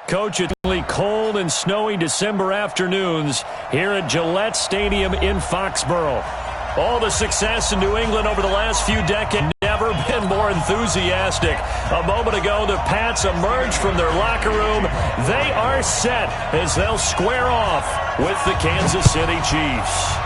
Coach, it's cold and snowy December afternoons here at Gillette Stadium in Foxborough. All the success in New England over the last few decades, never been more enthusiastic. A moment ago, the Pats emerged from their locker room. They are set as they'll square off with the Kansas City Chiefs.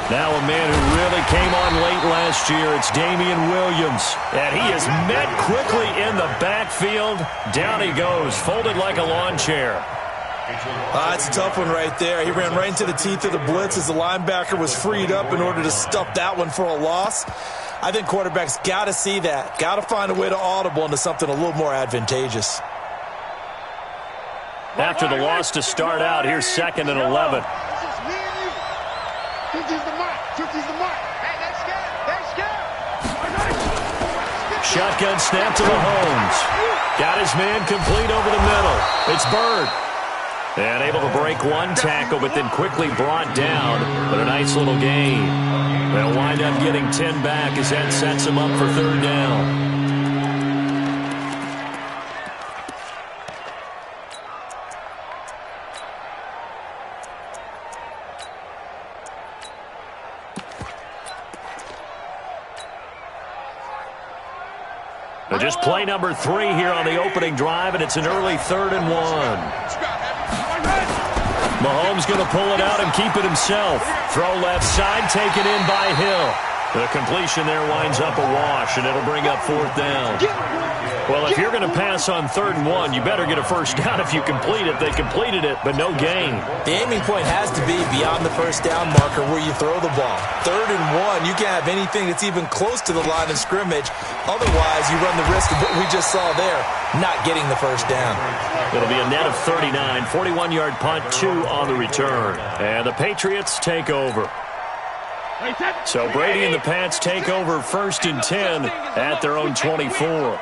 Now a man who really came on late last year, it's Damian Williams. And he is met quickly in the backfield. Down he goes, folded like a lawn chair. It's a tough one right there. He ran right into the teeth of the blitz as the linebacker was freed up in order to stuff that one for a loss. I think quarterbacks got to see that. Got to find a way to audible into something a little more advantageous. After the loss to start out, here's 2nd and 11. Shotgun snap to Mahomes. Got his man complete over the middle. It's Bird. And able to break one tackle, but then quickly brought down. But a nice little gain. They'll wind up getting 10 back as that sets him up for 3rd down. Just play number 3 here on the opening drive, and it's an early 3rd and 1. Mahomes going to pull it out and keep it himself. Throw left side, taken in by Hill. The completion there winds up a wash, and it'll bring up 4th down. Well, if you're going to pass on 3rd and 1, you better get a first down if you complete it. They completed it, but no gain. The aiming point has to be beyond the first down marker where you throw the ball. 3rd and 1, you can't have anything that's even close to the line of scrimmage. Otherwise, you run the risk of what we just saw there, not getting the first down. It'll be a net of 39, 41-yard punt, 2 on the return. And the Patriots take over. So Brady and the Pats take over 1st and 10 at their own 24.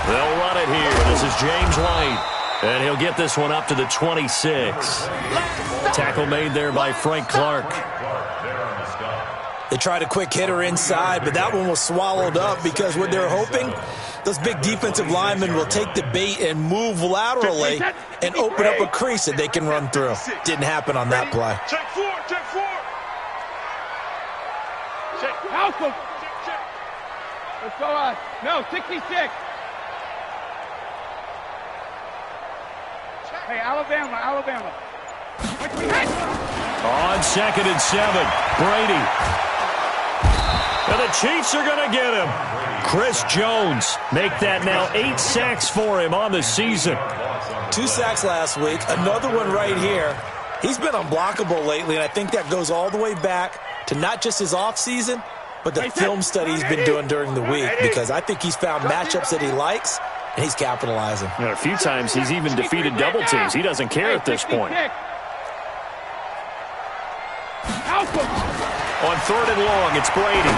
They'll run it here. This is James White. And he'll get this one up to the 26. Tackle made there by Frank Clark. They tried a quick hitter inside, but that one was swallowed up because what they're hoping, those big defensive linemen will take the bait and move laterally and open up a crease that they can run through. Didn't happen on that play. Check 4. Check. Let's go no, 66. Hey, Alabama. On 2nd and 7, Brady. And the Chiefs are going to get him. Chris Jones make that now 8 sacks for him on the season. 2 sacks last week, another one right here. He's been unblockable lately, and I think that goes all the way back to not just his offseason, but the film study he's been doing during the week, because I think he's found matchups that he likes, and he's capitalizing. And a few times he's even defeated double teams. He doesn't care at this point. On 3rd and long, it's Brady.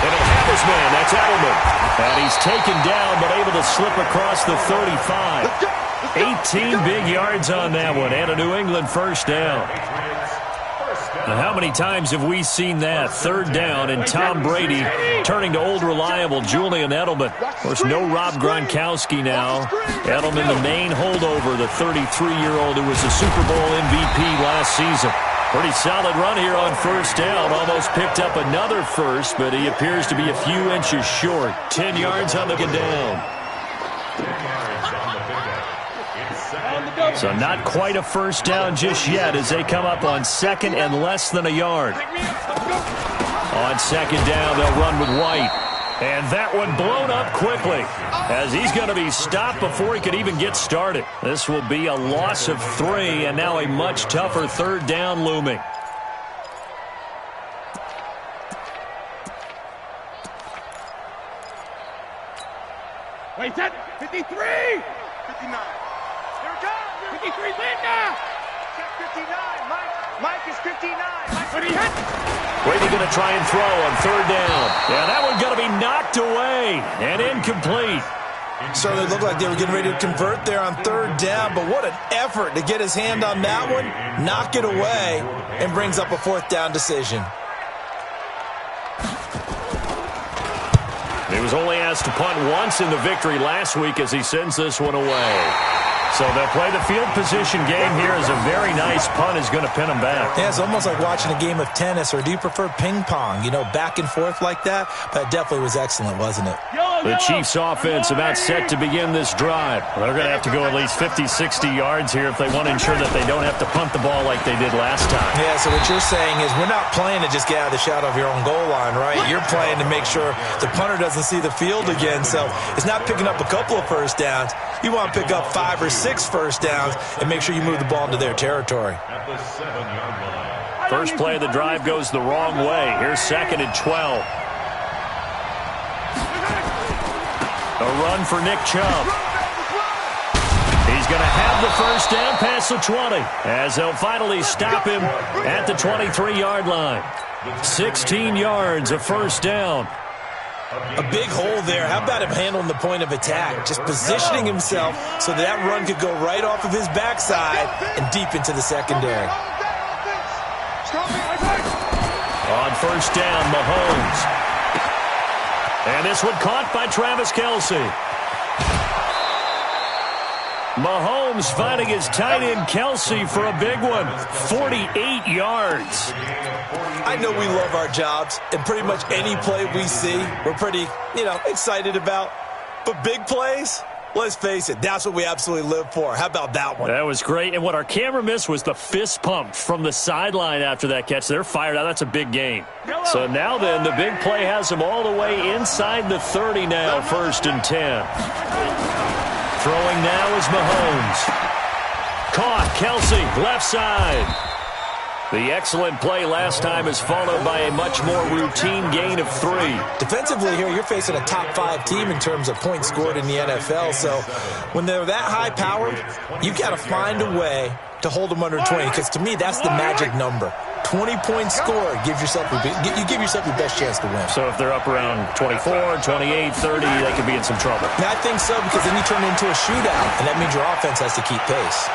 And he'll have his man. That's Edelman. And he's taken down, but able to slip across the 35. 18 big yards on that one, and a New England first down. Now, how many times have we seen that? 3rd down, and Tom Brady turning to old reliable Julian Edelman. Of course, no Rob Gronkowski now. Edelman, the main holdover, the 33-year-old who was a Super Bowl MVP last season. Pretty solid run here on 1st down. Almost picked up another first, but he appears to be a few inches short. 10 yards on the down. So not quite a first down just yet as they come up on 2nd and less than a yard. On 2nd down, they'll run with White. And that one blown up quickly as he's going to be stopped before he could even get started. This will be a loss of 3, and now a much tougher 3rd down looming. Wait, set. 53. 59. Here it comes. 53, Linda. Check 59. Mike is 59. What do you hit? Brady going to try and throw on third down. Yeah, that one going to be knocked away and incomplete. Certainly looked like they were getting ready to convert there on third down, but what an effort to get his hand on that one, knock it away, and brings up a fourth down decision. He was only asked to punt once in the victory last week as he sends this one away. So they'll play the field position game here as a very nice punt is going to pin them back. Yeah, it's almost like watching a game of tennis, or do you prefer ping pong? You know, back and forth like that? That definitely was excellent, wasn't it? The Chiefs offense about set to begin this drive. They're going to have to go at least 50, 60 yards here if they want to ensure that they don't have to punt the ball like they did last time. Yeah, so what you're saying is we're not playing to just get out of the shadow of your own goal line, right? You're playing to make sure the punter doesn't see the field again. So it's not picking up a couple of first downs. You want to pick up 5 or 6 first downs and make sure you move the ball into their territory. First play of the drive goes the wrong way. Here's 2nd and 12. A run for Nick Chubb. He's going to have the first down past the 20 as they'll finally stop him at the 23-yard line. 16 yards, a first down. A big hole there. How about him handling the point of attack? Just positioning himself so that run could go right off of his backside and deep into the secondary. On first down, Mahomes. And this one caught by Travis Kelce. Mahomes finding his tight end Kelce for a big one. 48 yards. I know we love our jobs, and pretty much any play we see, we're pretty, excited about. But big plays, let's face it, that's what we absolutely live for. How about that one? That was great. And what our camera missed was the fist pump from the sideline after that catch. They're fired out. That's a big gain. So now then, the big play has them all the way inside the 30 now, 1st and 10. Throwing now is Mahomes. Caught, Kelce, left side. The excellent play last time is followed by a much more routine gain of 3. Defensively here, you're facing a top 5 team in terms of points scored in the NFL. So when they're that high-powered, you've got to find a way to hold them under 20, because to me, that's the magic number. 20 points scored, you give yourself your best chance to win. So if they're up around 24, 28, 30, they could be in some trouble. Yeah, I think so, because then you turn it into a shootout, and that means your offense has to keep pace.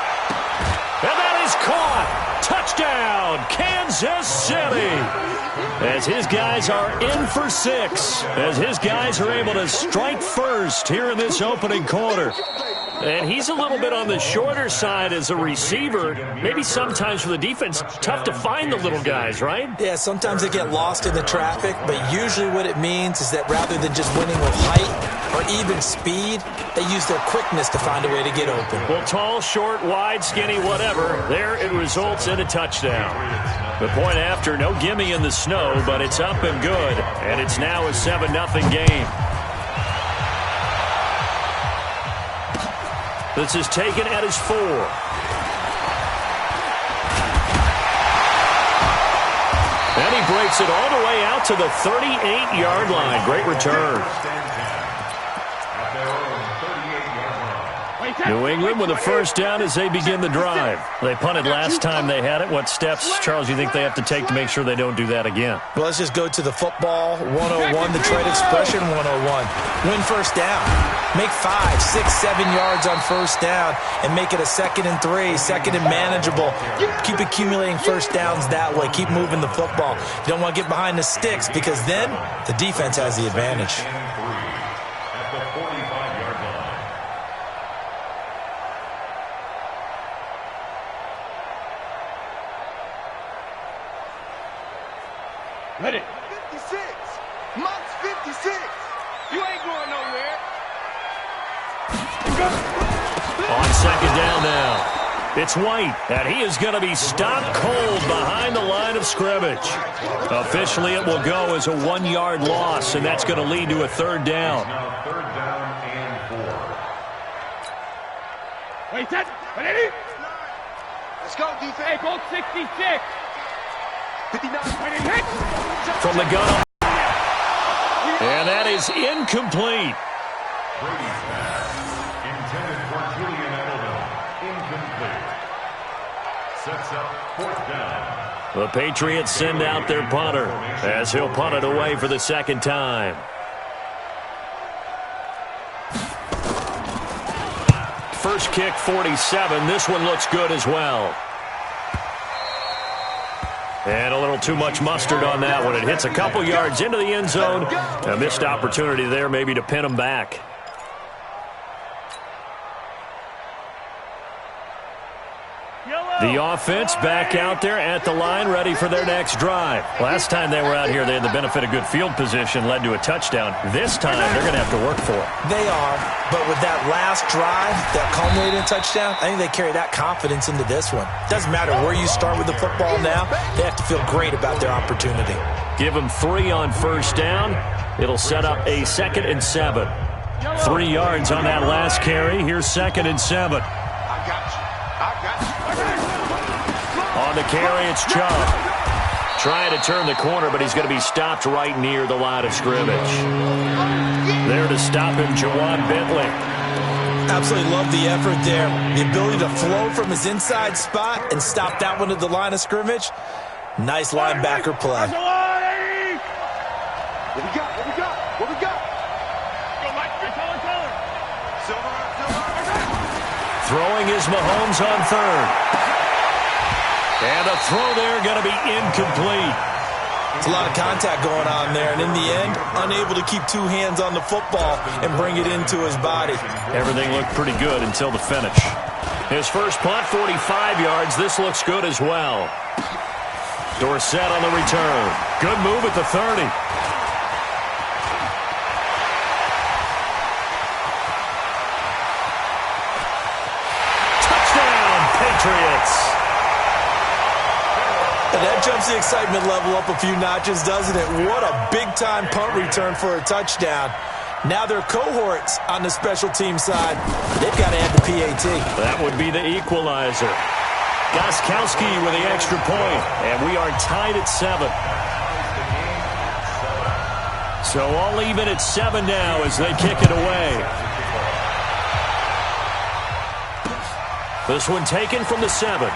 And that is caught. Touchdown, Kansas City. As his guys are in for 6. As his guys are able to strike first here in this opening quarter. And he's a little bit on the shorter side as a receiver. Maybe sometimes for the defense, tough to find the little guys, right? Yeah, sometimes they get lost in the traffic, but usually what it means is that rather than just winning with height or even speed, they use their quickness to find a way to get open. Well, tall, short, wide, skinny, whatever, there it results in a touchdown. The point after, no gimme in the snow, but it's up and good, and it's now a 7-0 game. This is taken at his 4. And he breaks it all the way out to the 38-yard line. Great return. New England with a first down as they begin the drive. They punted last time they had it. What steps, Charles, you think they have to take to make sure they don't do that again? Well, let's just go to the football 101, the trade expression 101. Win first down. Make 5, 6, 7 yards on first down and make it a 2nd and 3, 2nd and manageable. Keep accumulating first downs that way. Keep moving the football. You don't want to get behind the sticks, because then the defense has the advantage. Ready. 56. Mike's 56. You ain't going nowhere. On 2nd down now. It's White, and he is going to be stopped cold behind the line of scrimmage. Officially, it will go as a 1-yard loss, and that's going to lead to a 3rd down. Wait, set. Ready? Let's go, defense. Hey, Colt 66. 59. Ready, hit. From the gun. And that is incomplete. Brady's pass, intended for Julian Edelman, incomplete. Sets up 4th down. The Patriots send out their punter as he'll punt it away for the second time. First kick, 47. This one looks good as well. And a little too much mustard on that one. It hits a couple yards into the end zone. A missed opportunity there maybe to pin them back. The offense back out there at the line, ready for their next drive. Last time they were out here, they had the benefit of good field position, led to a touchdown. This time, they're going to have to work for it. They are, but with that last drive that culminated in a touchdown, I think they carry that confidence into this one. Doesn't matter where you start with the football now, they have to feel great about their opportunity. Give them 3 on first down. It'll set up a 2nd and 7. 3 yards on that last carry. Here's 2nd and 7. I got you. I got you. On the carry, it's Chubb. Trying to turn the corner, but he's going to be stopped right near the line of scrimmage. There to stop him, Jawan Bentley. Absolutely love the effort there. The ability to flow from his inside spot and stop that one at the line of scrimmage. Nice linebacker play. What we got? What we got? What we got? Go, Mike. Silver. Throwing is Mahomes on 3rd. And a throw there going to be incomplete. It's a lot of contact going on there, and in the end, unable to keep 2 hands on the football and bring it into his body. Everything looked pretty good until the finish. His first punt, 45 yards. This looks good as well. Dorsett on the return. Good move at the 30. Touchdown, Patriots. And that jumps the excitement level up a few notches, doesn't it? What a big-time punt return for a touchdown. Now their cohorts on the special team side, they've got to add the PAT. That would be the equalizer. Gostkowski with the extra point, and we are tied at 7. So all even at 7 now as they kick it away. This one taken from the 7.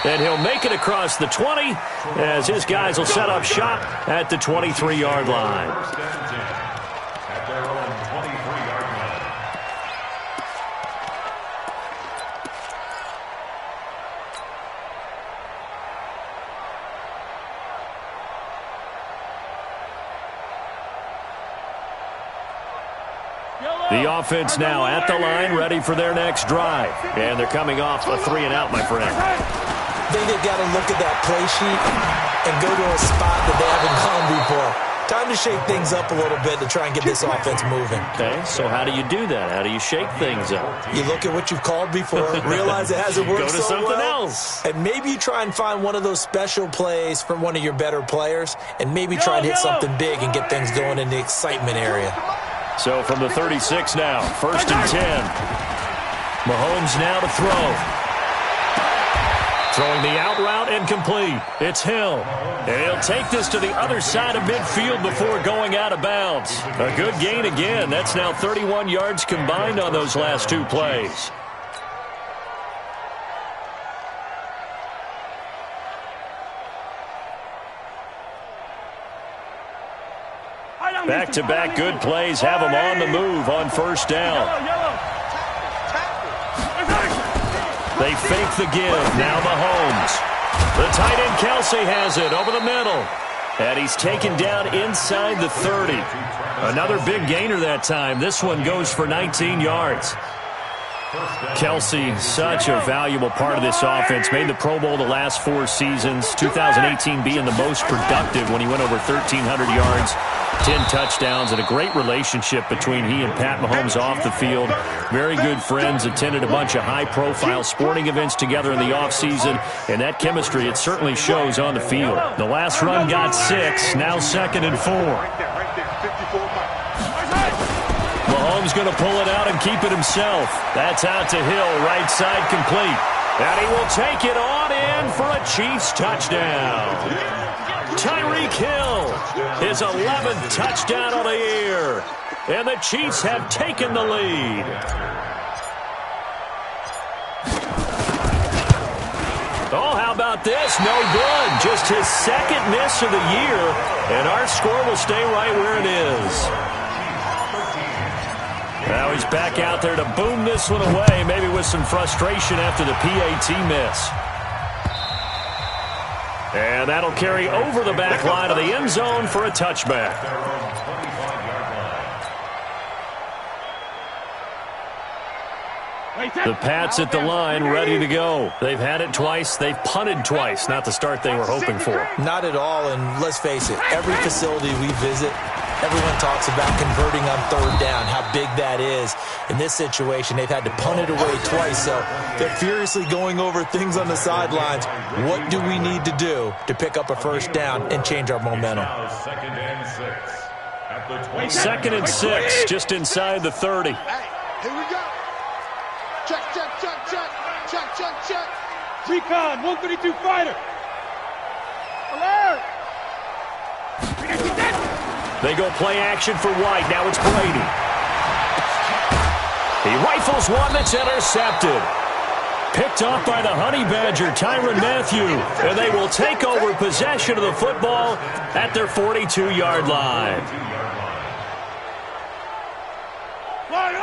And he'll make it across the 20 as his guys will set up shop at the 23-yard line. At their own 23-yard line. The offense now at the line, ready for their next drive. And thee coming off a 3-and-out, my friend. I think they've got to look at that play sheet and go to a spot that they haven't gone before. Time to shake things up a little bit to try and get this offense moving. Okay, so how do you do that? How do you shake things up? You look at what you've called before, realize it hasn't worked Go to so something well, else. and maybe you try and find one of those special plays from one of your better players, and maybe try and hit something big and get things going in the excitement area. So from the 36 now, 1st and 10. Mahomes now to throw. Throwing the out route incomplete. It's Hill. And he'll take this to the other side of midfield before going out of bounds. A good gain again. That's now 31 yards combined on those last 2 plays. Back-to-back good plays have them on the move on first down. They fake the give. Now Mahomes. The tight end Kelsey has it over the middle. And he's taken down inside the 30. Another big gainer that time. This one goes for 19 yards. Kelsey, such a valuable part of this offense. Made the Pro Bowl the last 4 seasons. 2018 being the most productive when he went over 1,300 yards. 10 touchdowns, and a great relationship between he and Pat Mahomes off the field. Very good friends, attended a bunch of high-profile sporting events together in the offseason, and that chemistry, it certainly shows on the field. The last run got 6, now 2nd and 4. Mahomes going to pull it out and keep it himself. That's out to Hill, right side complete. And he will take it on in for a Chiefs touchdown. Tyreek Hill, his 11th touchdown of the year. And the Chiefs have taken the lead. Oh, how about this? No good. Just his second miss of the year. And our score will stay right where it is. Now he's back out there to boom this one away, maybe with some frustration after the PAT miss. And that'll carry over the back line of the end zone for a touchback. The Pats at the line, ready to go. They've had it twice. They've punted twice. Not the start they were hoping for. Not at all, and let's face it, every facility we visit, everyone talks about converting on third down, how big that is. In this situation, they've had to punt it away twice, so they're furiously going over things on the sidelines. What do we need to do to pick up a first down and change our momentum? Second and 6, just inside the 30. Hey, here we go. Check, check, check, check. Check, check, check. Recon, 132 fighter. Alert! They go play action for White. Now it's Brady. He rifles one that's intercepted. Picked off by the Honey Badger, Tyrann Mathieu. And they will take over possession of the football at their 42-yard line.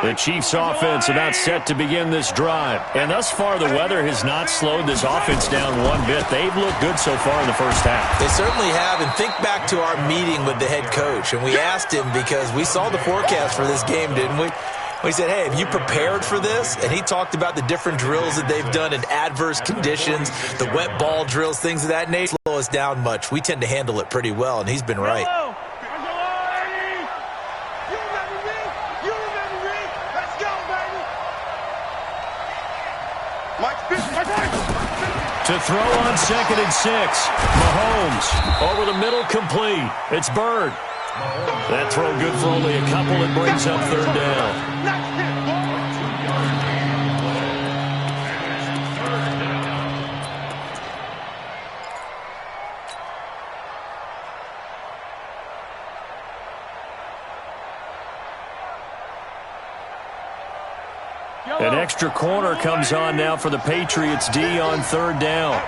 The Chiefs' offense about set to begin this drive. And thus far, the weather has not slowed this offense down one bit. They've looked good so far in the first half. They certainly have. And think back to our meeting with the head coach. And we asked him, because we saw the forecast for this game, didn't we? We said, hey, have you prepared for this? And he talked about the different drills that they've done in adverse conditions, the wet ball drills, things of that nature. Slow us down much. We tend to handle it pretty well, and he's been right. To throw on second and 6. Mahomes over the middle, complete. It's Bird. That throw good for only a couple. It brings up third down. An extra corner comes on now for the Patriots D on third down.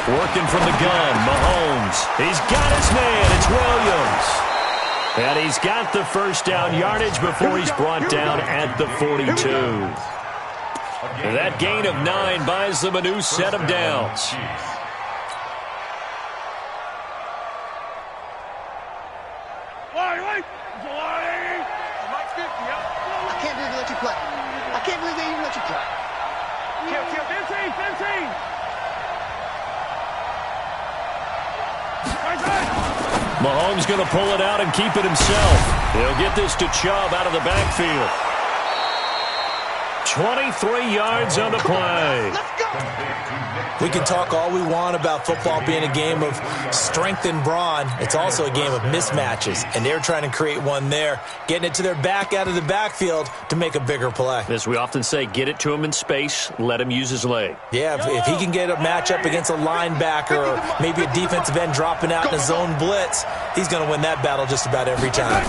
Working from the gun, Mahomes. He's got his man. It's Williams. And he's got the first down yardage before he's brought down at the 42. And that gain of 9 buys them a new set of downs. I can't believe they let you play. I can't believe they even let you play. Kill, 15. Mahomes going to pull it out and keep it himself. He'll get this to Chubb out of the backfield. 23 yards on the play. Let's go. We can talk all we want about football being a game of strength and brawn. It's also a game of mismatches, and they're trying to create one there, getting it to their back out of the backfield to make a bigger play. As we often say, get it to him in space, let him use his leg. Yeah, if he can get a matchup against a linebacker or maybe a defensive end dropping out in a zone blitz, he's going to win that battle just about every time.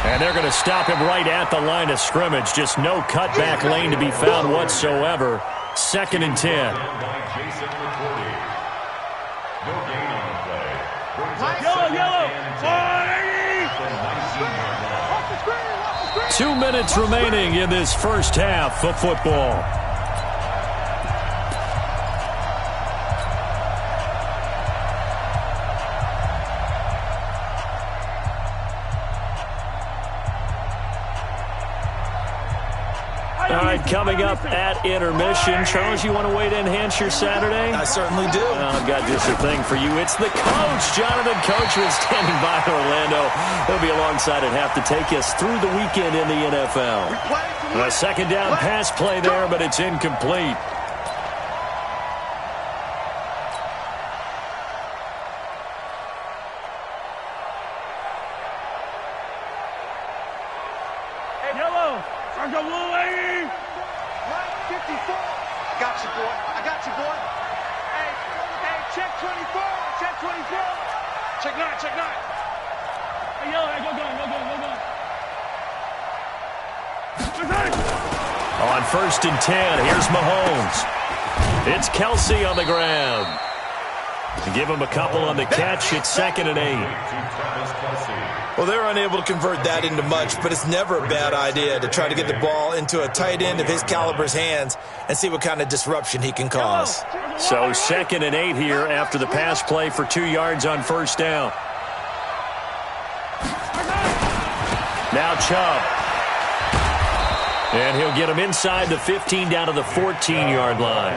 And they're going to stop him right at the line of scrimmage. Just no cutback lane to be found whatsoever. Second and 10. Yellow. 2 minutes remaining in this first half of football. All right, coming up at intermission. Charles, you want to wait to enhance your Saturday? I certainly do. I've got just a thing for you. It's the coach, Jonathan Coachman, standing by in Orlando. He'll be alongside at half to take us through the weekend in the NFL. A second down pass play there, but it's incomplete. I got you, boy. I got you, boy. Hey, check 24. Check 24. Check 9, check 9. Hey, yellow, hey, go gun. On 1st and 10, here's Mahomes. It's Kelsey on the ground. Give him a couple on the catch. It's 2nd and 8. Well, they're unable to convert that into much, but it's never a bad idea to try to get the ball into a tight end of his caliber's hands and see what kind of disruption he can cause. So 2nd and 8 here after the pass play for 2 yards on 1st down. Now Chubb. And he'll get him inside the 15 down to the 14-yard line.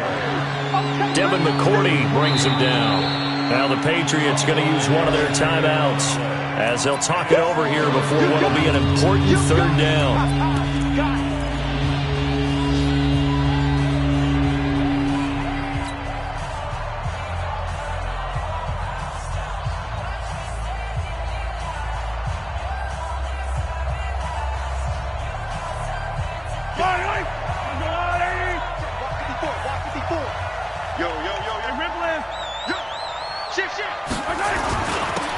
Devin McCourty brings him down. Now the Patriots going to use one of their timeouts as they'll talk it over here before what will be an important 3rd down.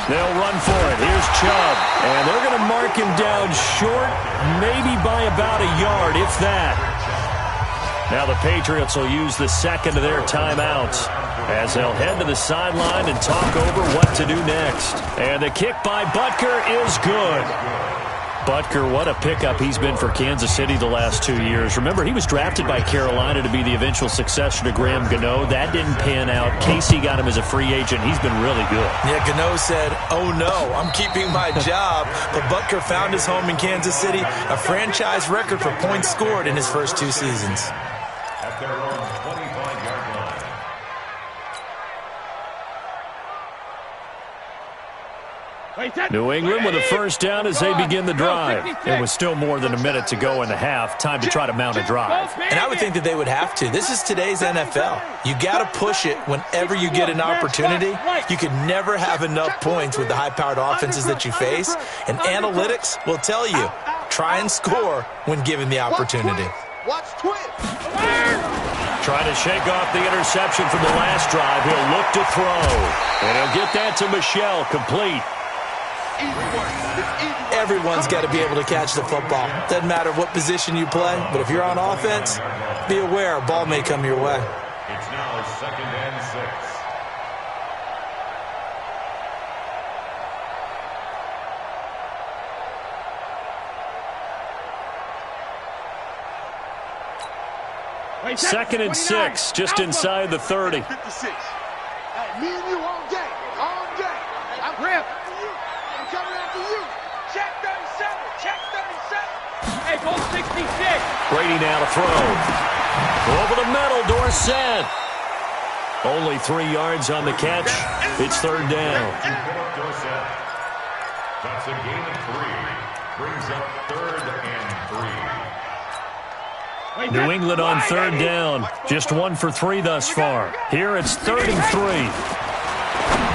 They'll run for it. Here's Chubb. And they're going to mark him down short, maybe by about a yard, if that. Now the Patriots will use the 2nd of their timeouts as they'll head to the sideline and talk over what to do next. And the kick by Butker is good. Butker, what a pickup he's been for Kansas City the last 2 years. Remember, he was drafted by Carolina to be the eventual successor to Graham Gano. That didn't pan out. Casey got him as a free agent. He's been really good. Yeah, Gano said, oh no, I'm keeping my job. But Butker found his home in Kansas City, a franchise record for points scored in his first 2 seasons. At their own 25-yard line. New England with a 1st down as they begin the drive. It was still more than a minute to go in the half. Time to try to mount a drive. And I would think that they would have to. This is today's NFL. You got to push it whenever you get an opportunity. You can never have enough points with the high-powered offenses that you face. And analytics will tell you, try and score when given the opportunity. Watch twist. Trying to shake off the interception from the last drive. He'll look to throw. And he'll get that to Michel, complete. Everyone's got to be able to catch the football. Doesn't matter what position you play, but if you're on offense, be aware a ball may come your way. It's now 2nd and 6. 2nd and 6, just inside the 30. 56. Hey, me and you all day. All day. I'm coming after you. Check 37. Check 37. Hey, ball 66. Brady now to throw. Over the middle, Dorsett. Only 3 yards on the catch. It's 3rd down. That's a gain of 3. Brings up 3rd and 3. New England on 3rd down. Just 1 for 3 thus far. Here it's 3rd and 3.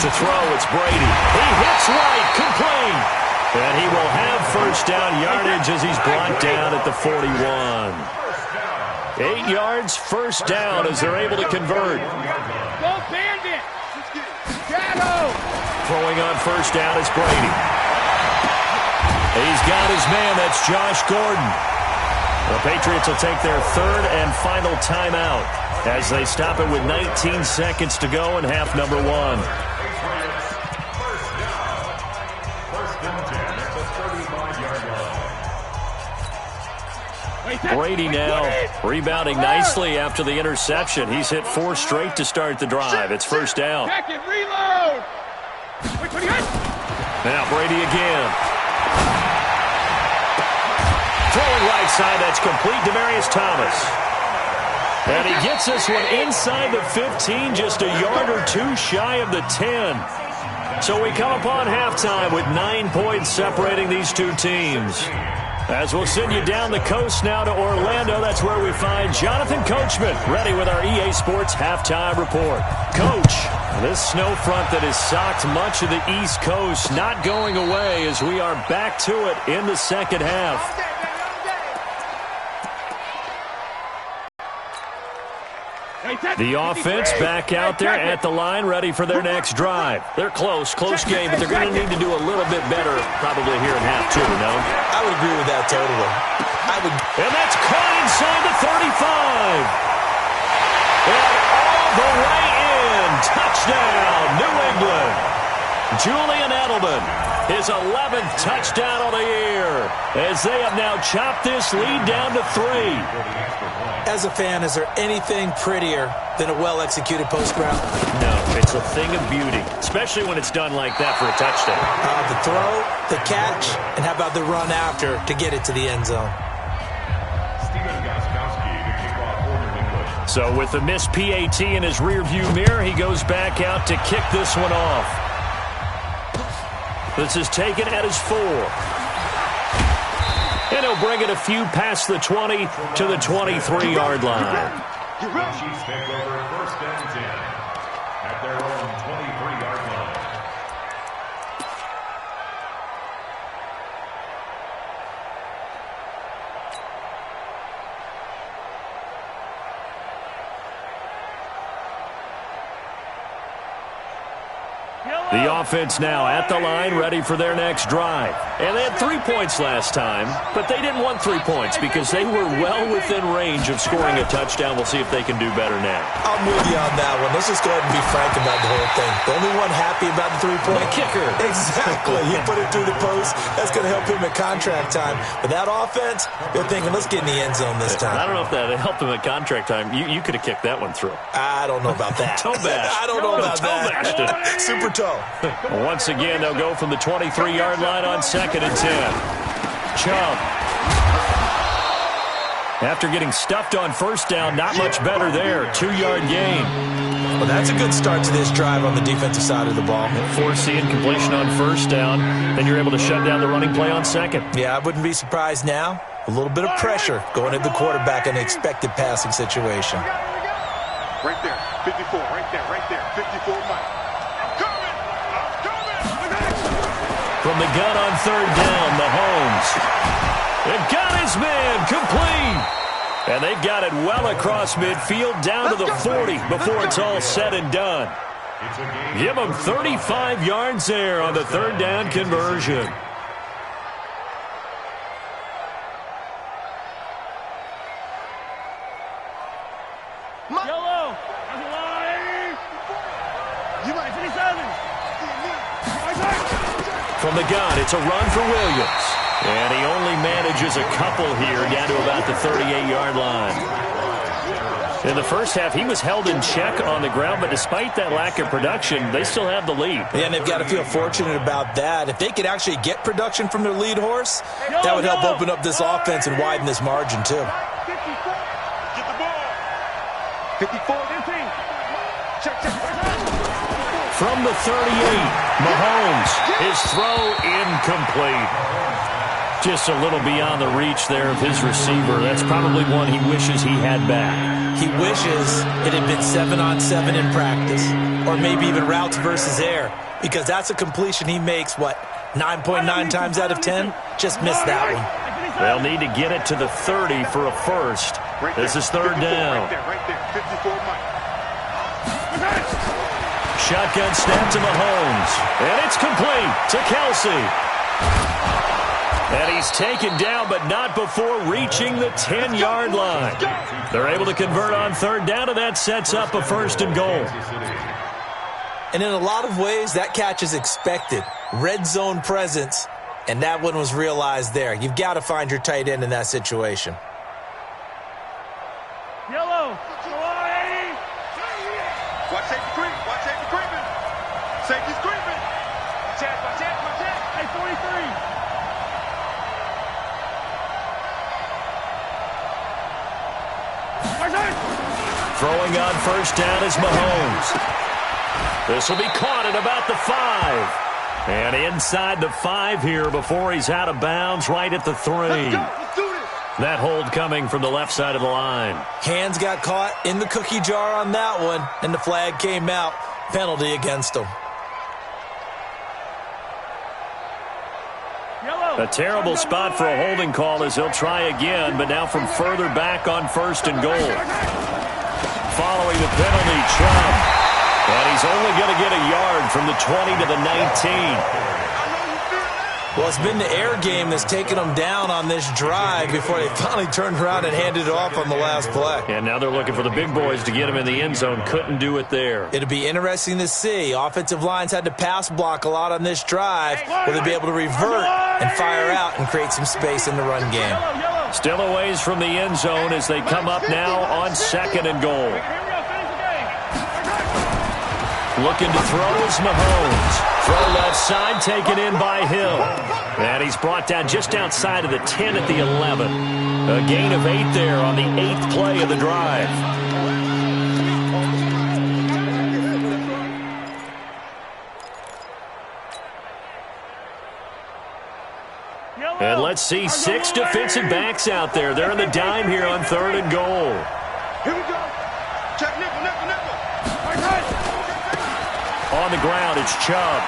To throw, it's Brady. He hits right, complete. And he will have 1st down yardage as he's brought down at the 41. 8 yards, 1st down as they're able to convert. Go Bandit. Shadow. Throwing on 1st down is Brady. He's got his man, that's Josh Gordon. The Patriots will take their 3rd and final timeout as they stop it with 19 seconds to go in half number 1. Brady now rebounding nicely after the interception. He's hit 4 straight to start the drive. It's 1st down. Check it, reload. Now Brady again. Throwing right side, that's complete. Demaryius Thomas. And he gets this one inside the 15, just a yard or 2 shy of the 10. So we come upon halftime with 9 points separating these 2 teams. As we'll send you down the coast now to Orlando, that's where we find Jonathan Coachman, ready with our EA Sports Halftime Report. Coach, this snow front that has socked much of the East Coast not going away as we are back to it in the second half. The offense back out there at the line, ready for their next drive. They're close game, but they're going to need to do a little bit better probably here in half two, no? I would agree with that totally. And that's caught inside the 35. And all the way in. Touchdown, New England. Julian Edelman, his 11th touchdown of the year, as they have now chopped this lead down to 3. As a fan, is there anything prettier than a well-executed post route? No, it's a thing of beauty, especially when it's done like that for a touchdown. The throw, the catch, and how about the run after to get it to the end zone? So with the missed PAT in his rearview mirror, he goes back out to kick this one off. This is taken at his 4. And he'll bring it a few past the 20 to the 23-yard line. Chiefs take over 1st and 10 at their own 23-yard line. The offense now at the line, ready for their next drive. And they had 3 points last time, but they didn't want 3 points because they were well within range of scoring a touchdown. We'll see if they can do better now. I'm with you on that one. Let's just go ahead and be frank about the whole thing. The only one happy about the 3-point? The kicker. Exactly. He put it through the post. That's going to help him at contract time. But that offense, they're thinking, let's get in the end zone this time. I don't know if that helped him at contract time. You could have kicked that one through. I don't know about that. Toe bash. I don't know about that. It. Super toe. Once again, they'll go from the 23-yard line on 2nd and 10. Chubb. After getting stuffed on 1st down, not much better there. 2-yard gain. Well, that's a good start to this drive on the defensive side of the ball. Force the incompletion on 1st down. Then you're able to shut down the running play on 2nd. Yeah, I wouldn't be surprised now. A little bit of pressure going at the quarterback in an expected passing situation. Right there, 54, right there, 54 Mike. From the gun on 3rd down, Mahomes. They've got his man complete. And they've got it well across midfield down to the 40 before it's all said and done. Give them 35 yards there on the 3rd down conversion. Yellow. You might 57. From the gun, it's a run for Williams. And he only manages a couple here down to about the 38-yard line. In the first half, he was held in check on the ground, but despite that lack of production, they still have the lead. Yeah, and they've got to feel fortunate about that. If they could actually get production from their lead horse, that would help open up this offense and widen this margin, too. 54. Get the ball. 54. 15. Check. From the 38, Mahomes, his throw incomplete. Just a little beyond the reach there of his receiver. That's probably one he wishes he had back. He wishes it had been 7-on-7 in practice, or maybe even routes versus air, because that's a completion he makes, 9.9 times out of 10? Just missed that one. They'll need to get it to the 30 for a first. This is 3rd down. Right there, 54 Mike. Shotgun snap to Mahomes. And it's complete to Kelsey. And he's taken down, but not before reaching the 10-yard line. They're able to convert on 3rd down, and that sets up a 1st and goal. And in a lot of ways, that catch is expected. Red zone presence, and that one was realized there. You've got to find your tight end in that situation. Yellow. Watch safety creep. Watch safety creeping. Safety's creeping. Watch out. Hey, 43. Throwing on 1st down is Mahomes. This will be caught at about the 5. And inside the 5 here before he's out of bounds right at the 3. Let's do this. That hold coming from the left side of the line. Hands got caught in the cookie jar on that one, and the flag came out. Penalty against him. A terrible spot for a holding call as he'll try again, but now from further back on 1st and goal. following the penalty. Chubb. And he's only going to get a yard from the 20 to the 19. Well, it's been the air game that's taken them down on this drive before they finally turned around and handed it off on the last play. And now they're looking for the big boys to get him in the end zone. Couldn't do it there. It'll be interesting to see. Offensive lines had to pass block a lot on this drive. Will they be able to revert and fire out and create some space in the run game? Still a ways from the end zone as they come up now on 2nd and goal. Looking to throw is Mahomes. Throw left side, taken in by Hill. And he's brought down just outside of the 10 at the 11. A gain of 8 there on the 8th play of the drive. And let's see 6 defensive backs out there. They're in the dime here on 3rd and goal. Here we go. Check nickel, nickel, nickel. On the ground, it's Chubb.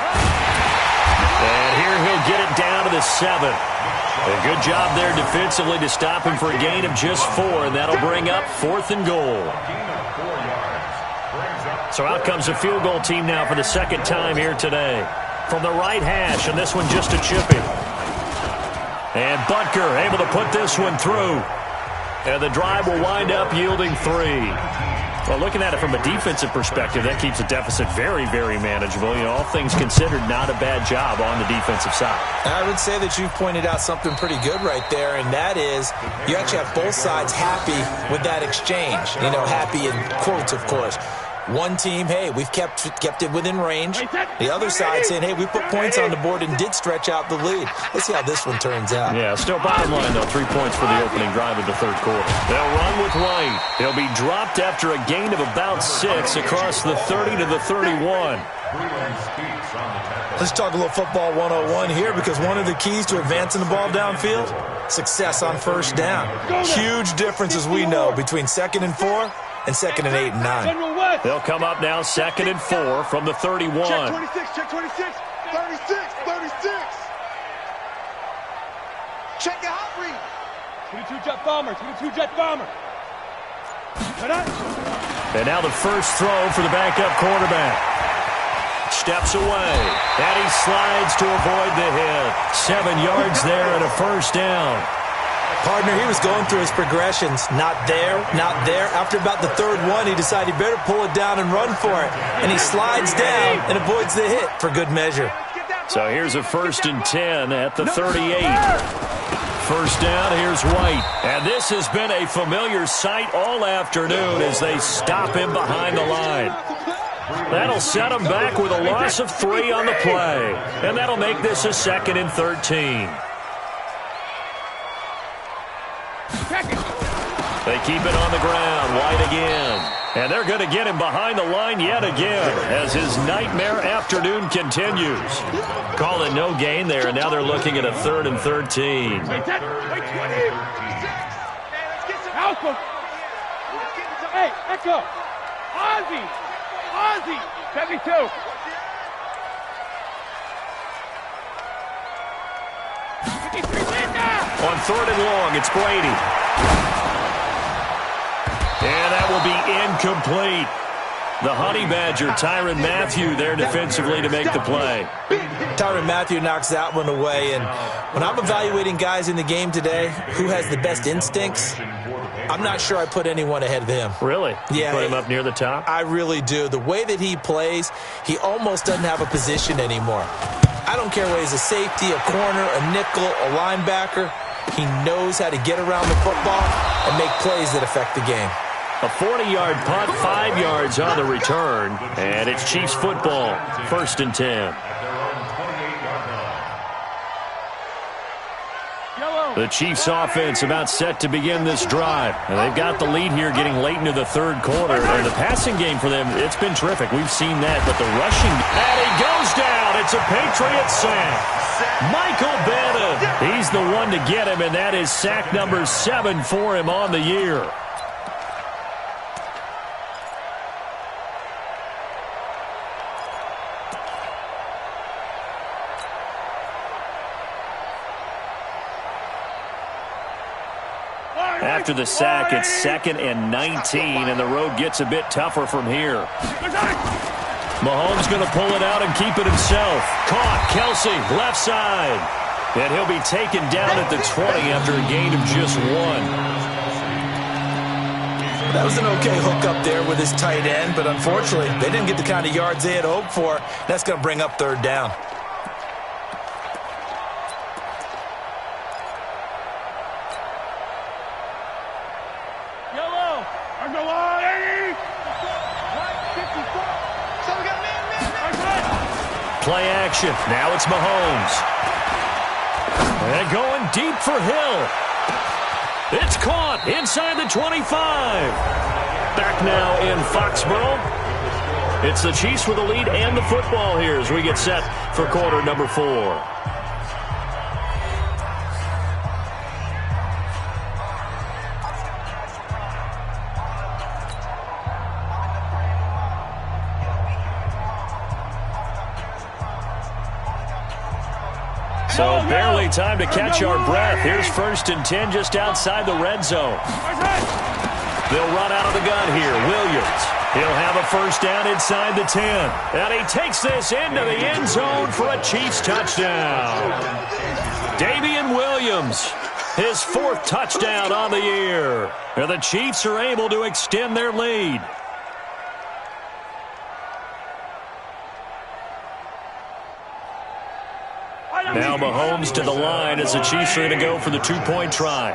And here he'll get it down to the 7. A good job there defensively to stop him for a gain of just 4, and that'll bring up 4th and goal. So out comes the field goal team now for the 2nd time here today. From the right hash, and this one just to chip him. And Butker able to put this one through. And the drive will wind up yielding 3. Well, looking at it from a defensive perspective, that keeps the deficit very, very manageable. You know, all things considered, not a bad job on the defensive side. I would say that you've pointed out something pretty good right there, and that is you actually have both sides happy with that exchange. You know, happy in quotes, of course. One team, hey, we've kept it within range. The other side saying, hey, we put points on the board and did stretch out the lead. Let's see how this one turns out. Yeah, still bottom line, though. 3 points for the opening drive of the 3rd quarter. They'll run with White. He'll be dropped after a gain of about 6 across the 30 to the 31. Let's talk a little football 101 here, because one of the keys to advancing the ball downfield, success on 1st down. Huge difference, as we know, between 2nd and 4 and 2nd and 8 and 9. They'll come up now 2nd and 4 from the 31. Check 26, check 26, 36, 36. Check your hot read. 22 jet bomber, 22 jet bomber. And now the first throw for the backup quarterback. Steps away, and he slides to avoid the hit. 7 yards there and a 1st down. Partner, he was going through his progressions. Not there, not there. After about the 3rd one, he decided he better pull it down and run for it. And he slides down and avoids the hit for good measure. So here's a 1st and 10 at the 38. 1st down, here's White. And this has been a familiar sight all afternoon as they stop him behind the line. That'll set him back with a loss of 3 on the play. And that'll make this a 2nd and 13. They keep it on the ground. White again. And they're going to get him behind the line yet again as his nightmare afternoon continues. Call it no gain there, and now they're looking at a 3rd and 13. Hey, Echo. Ozzy. 72. On 3rd and long, it's Brady. And that will be incomplete. The Honey Badger, Tyrann Mathieu, there defensively to make the play. Tyrann Mathieu knocks that one away. And when I'm evaluating guys in the game today, who has the best instincts, I'm not sure I put anyone ahead of him. Really? Yeah. You put him up near the top? I really do. The way that he plays, he almost doesn't have a position anymore. I don't care whether he's a safety, a corner, a nickel, a linebacker. He knows how to get around the football and make plays that affect the game. A 40-yard punt, 5 yards on the return. And it's Chiefs football, 1st and 10. The Chiefs offense about set to begin this drive. And they've got the lead here getting late into the 3rd quarter. And the passing game for them, it's been terrific. We've seen that. But the rushing, and he goes down. It's a Patriot sack. Michael Bannon, he's the one to get him, and that is sack number 7 for him on the year. after the sack, it's 2nd and 19, and the road gets a bit tougher from here. Mahomes going to pull it out and keep it himself. Caught. Kelsey, left side. And he'll be taken down at the 20 after a gain of just 1. That was an okay hook up there with his tight end, but unfortunately, they didn't get the kind of yards they had hoped for. That's going to bring up 3rd down. Play action. Now it's Mahomes. And going deep for Hill. It's caught inside the 25. Back now in Foxborough. It's the Chiefs with the lead and the football here as we get set for quarter number 4. So barely time to catch our breath. Here's 1st and 10 just outside the red zone. They'll run out of the gun here. Williams. He'll have a 1st down inside the 10. And he takes this into the end zone for a Chiefs touchdown. Damian Williams, his 4th touchdown on the year. And the Chiefs are able to extend their lead. Now Mahomes to the line as the Chiefs are going to go for the 2-point try.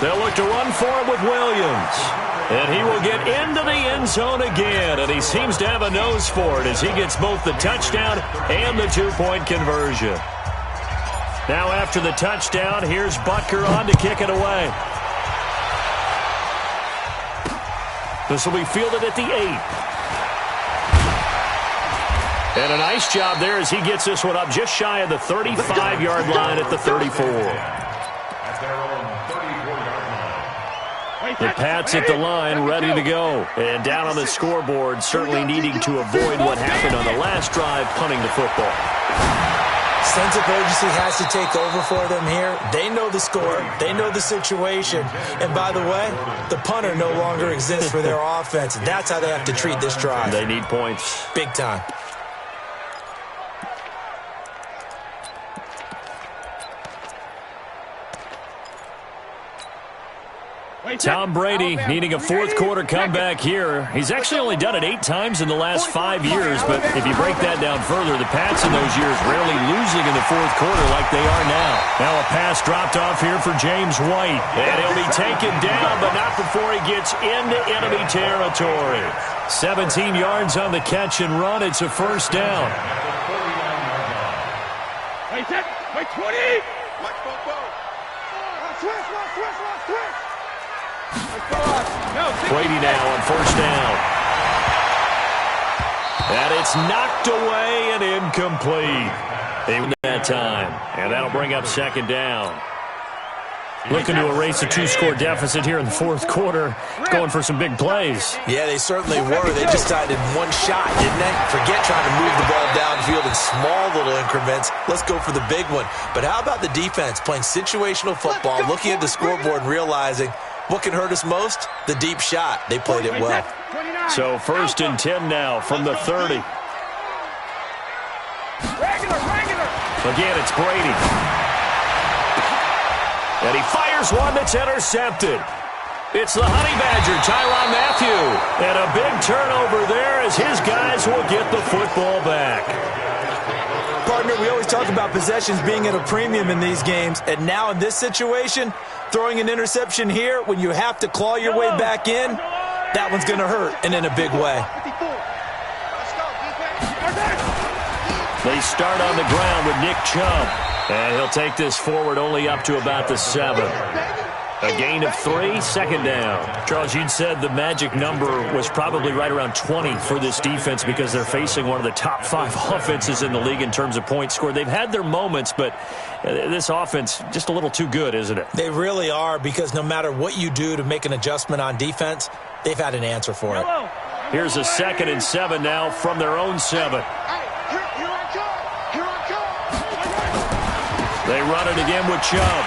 They'll look to run for it with Williams. And he will get into the end zone again. And he seems to have a nose for it as he gets both the touchdown and the 2-point conversion. Now after the touchdown, here's Butker on to kick it away. This will be fielded at the 8. And a nice job there as he gets this one up just shy of the 35-yard line at the 34. The Pats at the line, ready to go. And down on the scoreboard, certainly needing to avoid what happened on the last drive, punting the football. Sense of urgency has to take over for them here. They know the score. They know the situation. And by the way, the punter no longer exists for their offense. That's how they have to treat this drive. They need points. Big time. Tom Brady needing a 4th quarter comeback here. He's actually only done it 8 times in the last 5 years, but if you break that down further, the Pats in those years rarely losing in the 4th quarter like they are now. Now a pass dropped off here for James White, and he'll be taken down, but not before he gets into enemy territory. 17 yards on the catch and run. It's a 1st down. Wait, 20! Switch! Brady now on 1st down. And it's knocked away and incomplete. They win that time. And that'll bring up 2nd down. Looking to erase a 2-score deficit here in the 4th quarter. Going for some big plays. Yeah, they certainly were. They just decided one shot, didn't they? Forget trying to move the ball downfield in small little increments. Let's go for the big one. But how about the defense playing situational football, looking at the scoreboard and realizing what can hurt us most? The deep shot. They played it well. So 1st and 10 now from the 30. Again, it's Brady. And he fires one that's intercepted. It's the Honey Badger, Tyrann Mathieu. And a big turnover there as his guys will get the football back. Partner, we always talk about possessions being at a premium in these games. And now in this situation, throwing an interception here when you have to claw your way back in, that one's going to hurt, and in a big way. They start on the ground with Nick Chubb. And he'll take this forward only up to about the 7. A gain of 3, 2nd down. Charles, you'd said the magic number was probably right around 20 for this defense because they're facing one of the top 5 offenses in the league in terms of points scored. They've had their moments, but this offense just a little too good, isn't it? They really are, because no matter what you do to make an adjustment on defense, they've had an answer for it. Here's a 2nd and 7 now from their own 7. They run it again with Chubb.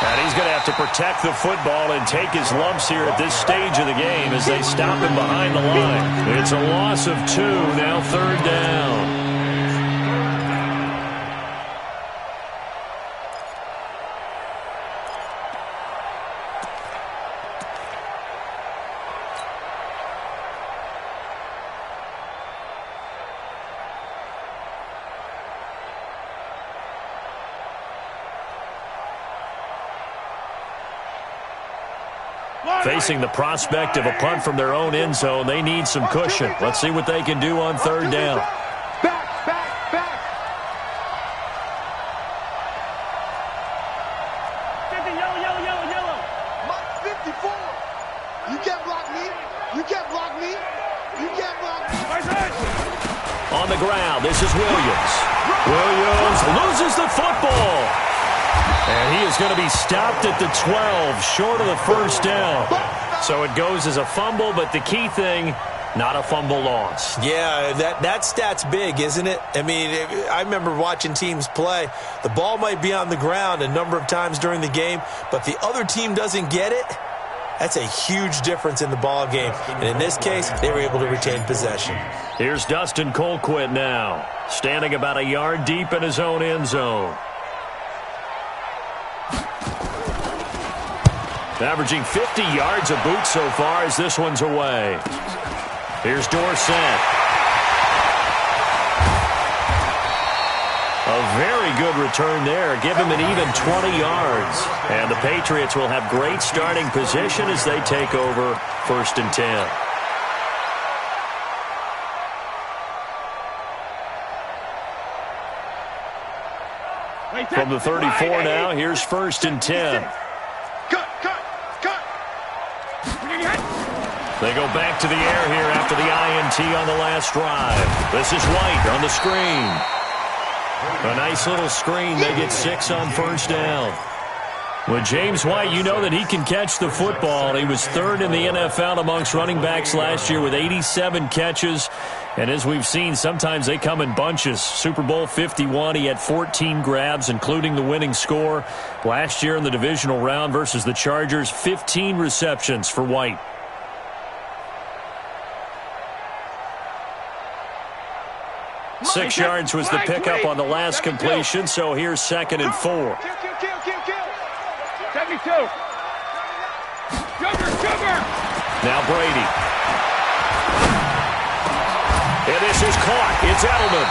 And he's going to have to protect the football and take his lumps here at this stage of the game as they stop him behind the line. It's a loss of 2, now 3rd down. Facing the prospect of a punt from their own end zone, they need some cushion. Let's see what they can do on 3rd down. Back. 54. You can't block me. You can't block me. You can't block me. On the ground, this is Williams. Williams loses the football. And he is going to be stopped at the 12, short of the 1st down. So it goes as a fumble, but the key thing, not a fumble loss. Yeah, that stat's big, isn't it? I mean, I remember watching teams play. The ball might be on the ground a number of times during the game, but the other team doesn't get it. That's a huge difference in the ball game. And in this case, they were able to retain possession. Here's Dustin Colquitt now, standing about a yard deep in his own end zone. Averaging 50 yards a boot so far as this one's away. Here's Dorsett. A very good return there. Give him an even 20 yards. And the Patriots will have great starting position as they take over 1st and 10. From the 34 now, here's 1st and 10. They go back to the air here after the INT on the last drive. This is White on the screen. A nice little screen. They get 6 on 1st down. With James White, you know that he can catch the football. He was 3rd in the NFL amongst running backs last year with 87 catches. And as we've seen, sometimes they come in bunches. Super Bowl 51, he had 14 grabs, including the winning score. Last year in the divisional round versus the Chargers, 15 receptions for White. 6 yards was the pickup on the last completion, so here's 2nd and 4. 72. Sugar. Now Brady. And this is caught. It's Edelman.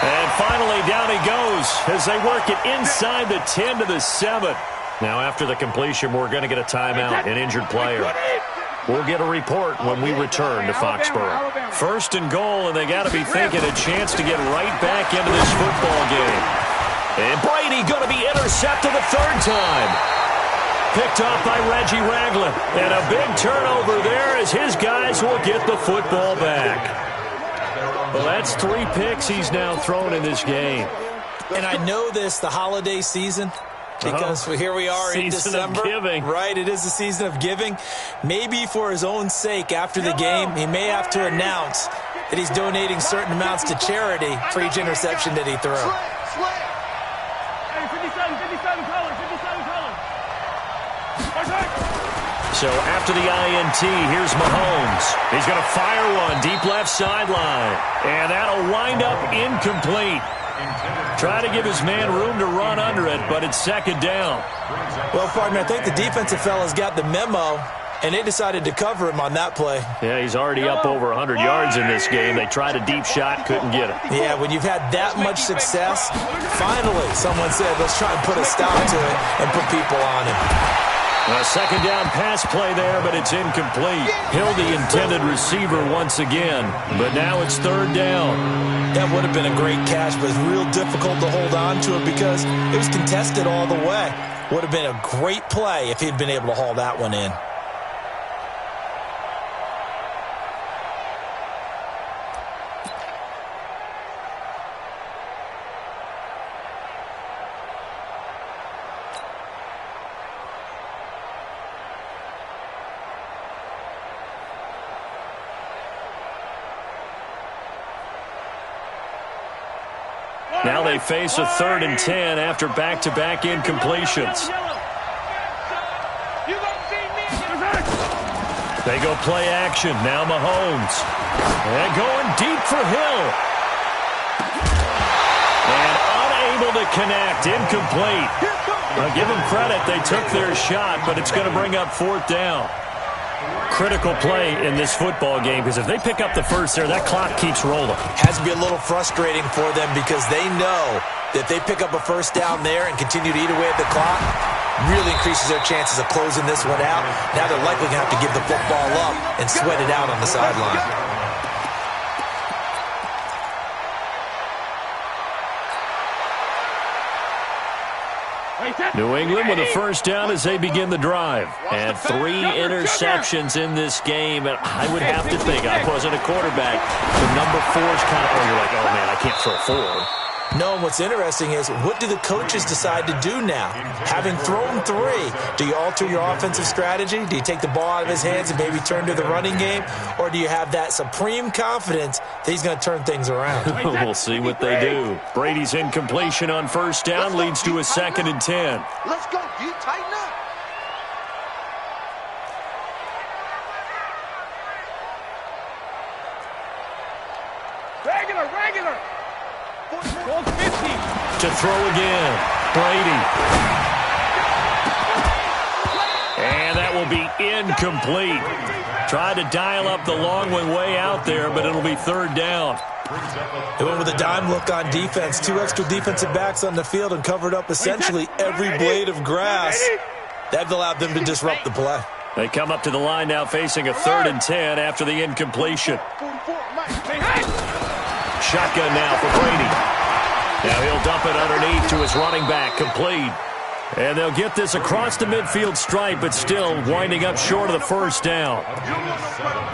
And finally down he goes as they work it inside the 10 to the 7. Now after the completion, we're going to get a timeout, an injured player. We'll get a report when we return to Foxborough. 1st and goal, and they got to be thinking a chance to get right back into this football game. And Brady going to be intercepted the 3rd time. Picked off by Reggie Ragland. And a big turnover there as his guys will get the football back. Well, that's 3 picks he's now thrown in this game. And I know this, the holiday season, because here we are in December. Season of giving. Right, it is the season of giving. Maybe for his own sake, after the game, he may have to announce that he's donating certain amounts to charity for each interception that he threw. Hey, 57 colors. So after the INT, here's Mahomes. He's going to fire one deep left sideline. And that'll wind up incomplete. Try to give his man room to run under it, but it's 2nd down. Well, partner, I think the defensive fellas got the memo, and they decided to cover him on that play. Yeah, he's already up over 100 yards in this game. They tried a deep shot, couldn't get it. Yeah, when you've had that much success, finally someone said, let's try and put a stop to it and put people on him. A 2nd down pass play there, but it's incomplete. Hill, the intended receiver once again, but now it's 3rd down. That would have been a great catch, but it's real difficult to hold on to it because it was contested all the way. Would have been a great play if he'd been able to haul that one in. Now they face a 3rd and 10 after back-to-back incompletions. They go play action. Now Mahomes. And going deep for Hill. And unable to connect. Incomplete. I'll give them credit. They took their shot, but it's going to bring up 4th down. Critical play in this football game, because if they pick up the first there, that clock keeps rolling. Has to be a little frustrating for them because they know that if they pick up a first down there and continue to eat away at the clock, really increases their chances of closing this one out. Now they're likely going to have to give the football up and sweat it out on the sideline. New England with a first down as they begin the drive. And 3 interceptions in this game. And I would have to think, I wasn't a quarterback, the number 4 is kind of, you're like, oh, man, I can't throw 4. No, and what's interesting is, what do the coaches decide to do now? Having thrown 3, do you alter your offensive strategy? Do you take the ball out of his hands and maybe turn to the running game? Or do you have that supreme confidence that he's going to turn things around? We'll see what they do. Brady's incompletion on first down leads to a 2nd and 10. Let's go, D. Tighten up. Regular. To throw again. Brady. And that will be incomplete. Tried to dial up the long one way out there, but it'll be 3rd down. They went with a dime look on defense. 2 extra defensive backs on the field and covered up essentially every blade of grass. That allowed them to disrupt the play. They come up to the line now facing a 3rd and 10 after the incompletion. Shotgun now for Brady. Now he'll dump it underneath to his running back, complete. And they'll get this across the midfield stripe, but still winding up short of the first down.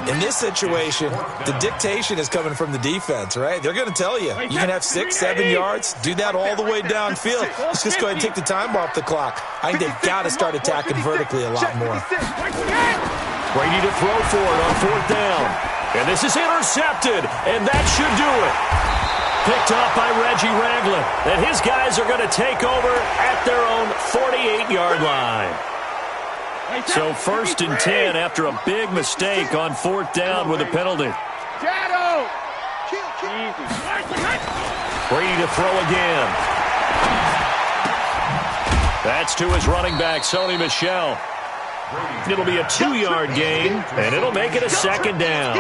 In this situation, the dictation is coming from the defense, right? They're going to tell you, you can have 6, 7 yards, do that all the way downfield. Let's just go ahead and take the time off the clock. I think they've got to start attacking vertically a lot more. Brady to throw for it on 4th down. And this is intercepted, and that should do it. Picked up by Reggie Ragland. And his guys are going to take over at their own 48-yard line. So 1st and 10 after a big mistake on 4th down with a penalty. Brady to throw again. That's to his running back, Sony Michel. It'll be a 2-yard gain, and it'll make it a 2nd down.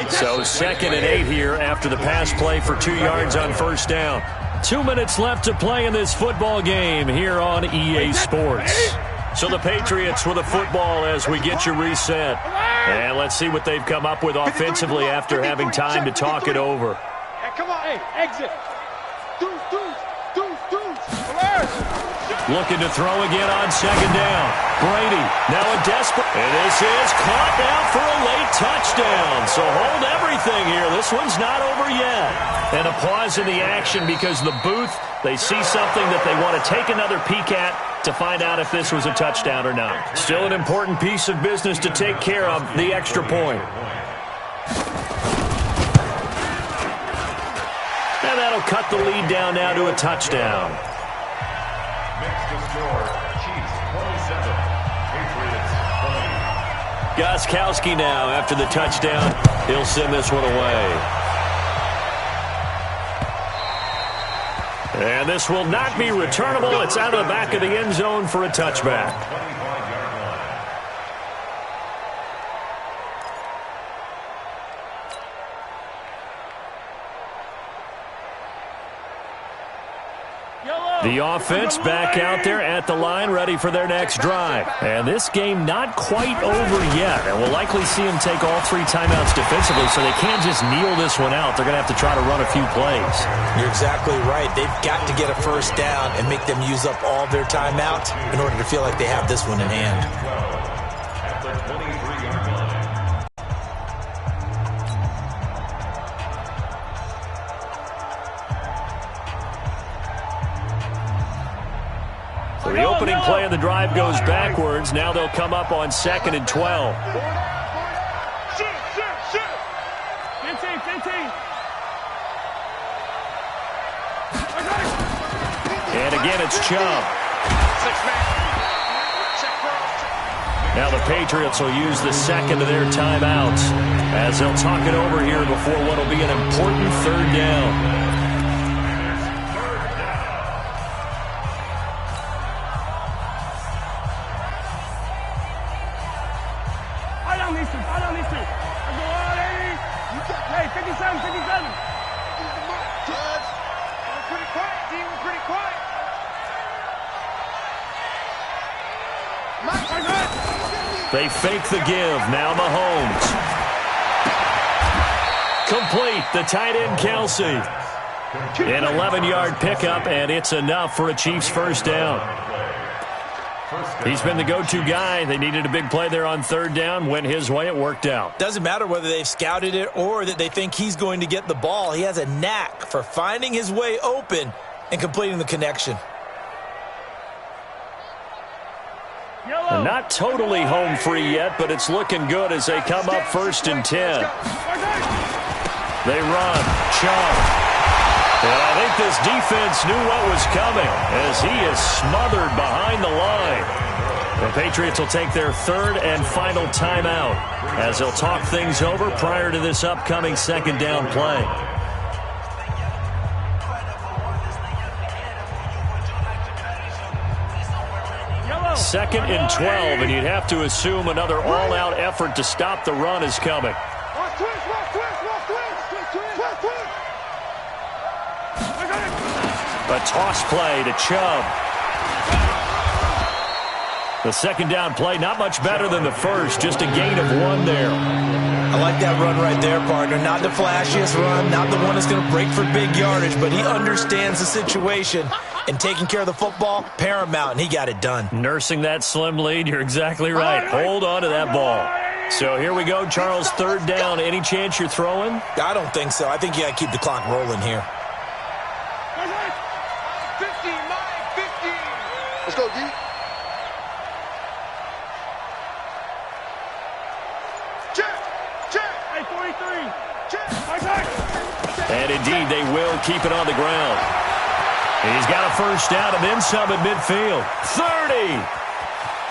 So 2nd and 8 here after the pass play for 2 yards on first down. 2 minutes left to play in this football game here on EA Sports. So the Patriots with a football as we get you reset. And let's see what they've come up with offensively after having time to talk it over. Come on, hey, exit. Deuce. Looking to throw again on 2nd down. Brady, now a desperate. And this is caught now for a late touchdown. So hold everything here. This one's not over yet. And a pause in the action because the booth, they see something that they want to take another peek at to find out if this was a touchdown or not. Still an important piece of business to take care of, the extra point. And that'll cut the lead down now to a touchdown. Gostkowski now after the touchdown. He'll send this one away. And this will not be returnable. It's out of the back of the end zone for a touchback. The offense back out there at the line, ready for their next drive. And this game not quite over yet. And we'll likely see them take all 3 timeouts defensively, so they can't just kneel this one out. They're going to have to try to run a few plays. You're exactly right. They've got to get a first down and make them use up all their timeouts in order to feel like they have this one in hand. At the 23-yard line. So the opening play of the drive goes backwards. Now they'll come up on 2nd and 12. Shoot. 15. And again, it's Chubb. 6 man. Check cross. Now the Patriots will use the second of their timeouts as they'll talk it over here before what will be an important third down. Hey, 57, 57. We're pretty quiet, D. We're pretty quiet. They fake the give. Now Mahomes. Complete. The tight end, Kelsey. An 11-yard pickup, and it's enough for a Chiefs first down. He's been the go-to guy. They needed a big play there on third down. Went his way. It worked out. Doesn't matter whether they've scouted it or that they think he's going to get the ball. He has a knack for finding his way open and completing the connection. And not totally home free yet, but it's looking good as they come up 1st and 10. They run. Chubb. And I think this defense knew what was coming as he is smothered behind the line. The Patriots will take their third and final timeout as they'll talk things over prior to this upcoming second down play. Second and 12, and you'd have to assume another all-out effort to stop the run is coming. A toss play to Chubb. The second down play, not much better than the first, just a gain of 1 there. I like that run right there, partner. Not the flashiest run, not the one that's going to break for big yardage, but he understands the situation, and taking care of the football, paramount, and he got it done. Nursing that slim lead, you're exactly right. Hold on to that ball. So here we go, Charles, third down. Any chance you're throwing? I don't think so. I think you got to keep the clock rolling here. 50, Mike, 50. Let's go, D. Check. Hey, 43. Check. And indeed, they will keep it on the ground. He's got a first down and then some at midfield. 30,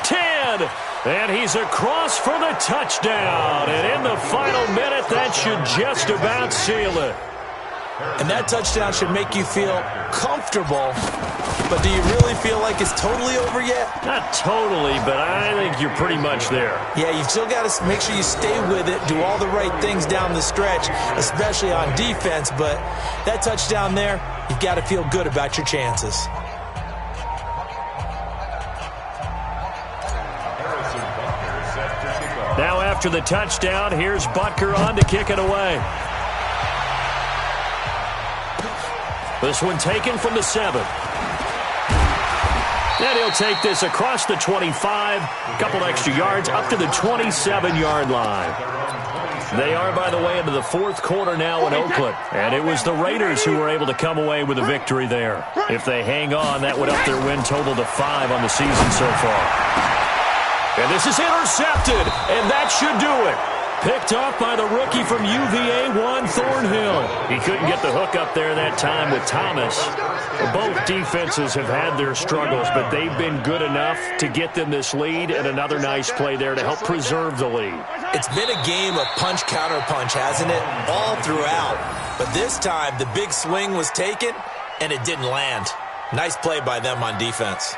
10, and he's across for the touchdown. And in the final minute, that should just about seal it. And that touchdown should make you feel comfortable. But do you really feel like it's totally over yet? Not totally, but I think you're pretty much there. Yeah, you still got to make sure you stay with it, do all the right things down the stretch, especially on defense. But that touchdown there, you've got to feel good about your chances. Now after the touchdown, here's Butker on to kick it away. This one taken from the 7. And he'll take this across the 25, a couple extra yards, up to the 27-yard line. They are, by the way, into the fourth quarter now in Oakland. And it was the Raiders who were able to come away with a victory there. If they hang on, that would up their win total to 5 on the season so far. And this is intercepted, and that should do it. Picked off by the rookie from UVA, Juan Thornhill. He couldn't get the hook up there that time with Thomas. Both defenses have had their struggles, but they've been good enough to get them this lead, and another nice play there to help preserve the lead. It's been a game of punch-counter-punch, hasn't it? All throughout. But this time, the big swing was taken, and it didn't land. Nice play by them on defense.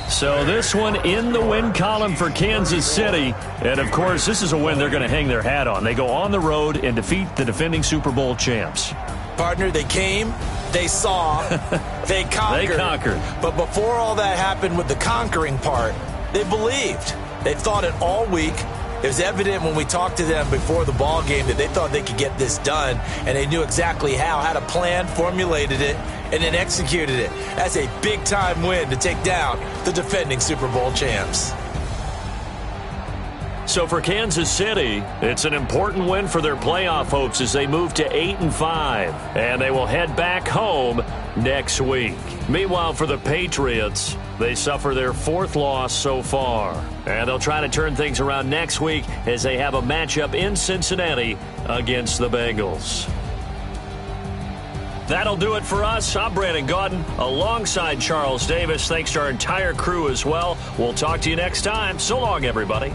So this one in the win column for Kansas City. And, of course, this is a win they're going to hang their hat on. They go on the road and defeat the defending Super Bowl champs. Partner, they came, they saw, they conquered. They conquered. But before all that happened with the conquering part, they believed. They thought it all week. It was evident when we talked to them before the ball game that they thought they could get this done, and they knew exactly how, had a plan, formulated it, and then executed it. That's a big-time win to take down the defending Super Bowl champs. So for Kansas City, it's an important win for their playoff hopes as they move to 8-5, and they will head back home next week. Meanwhile, for the Patriots, they suffer their 4th loss so far, and they'll try to turn things around next week as they have a matchup in Cincinnati against the Bengals. That'll do it for us. I'm Brandon Gaudin alongside Charles Davis. Thanks to our entire crew as well. We'll talk to you next time. So long, everybody.